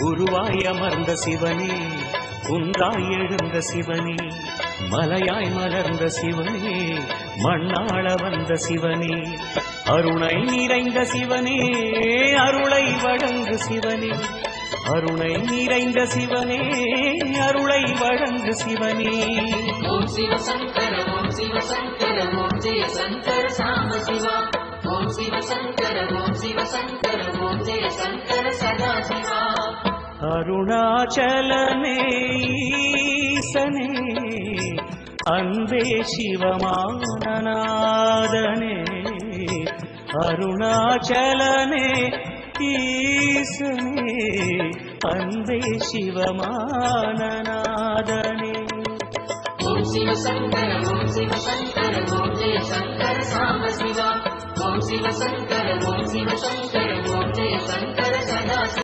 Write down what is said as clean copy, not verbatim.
குருவாய் அமர்ந்த சிவனே, குன்றாய் எழுந்த சிவனே, மலையாய் மலர்ந்த சிவனே, மண்ணாள வந்த சிவனே, அருணை நிறைந்த சிவனே, அருளை வழங்கு சிவனே, அருணை நிறைந்த சிவனே, அருளை வழங்கு சிவனே. ஓம் சிவ சங்கர ஓம் சிவ சங்கர ஓம் ஜெய சங்கர சாம சிவா. ஓம் சிவ சங்கர ஓம் சிவ சங்கர ஓம் ஜெய சங்கர சதா சிவா. அருணாச்சலனே ஈசனே, அன்பே சிவமானநாதனே, அருணாச்சலனே ஈசனே, அன்பே சிவமானநாதனே. ஓம் சிவ சங்கர ஓம் சிவ சங்கர ஓம் ஜெய சங்கர சாம சிவா. ஓம் சிவ சங்கர ஓம் சிவ சங்கர ஓம் ஜெய சங்கர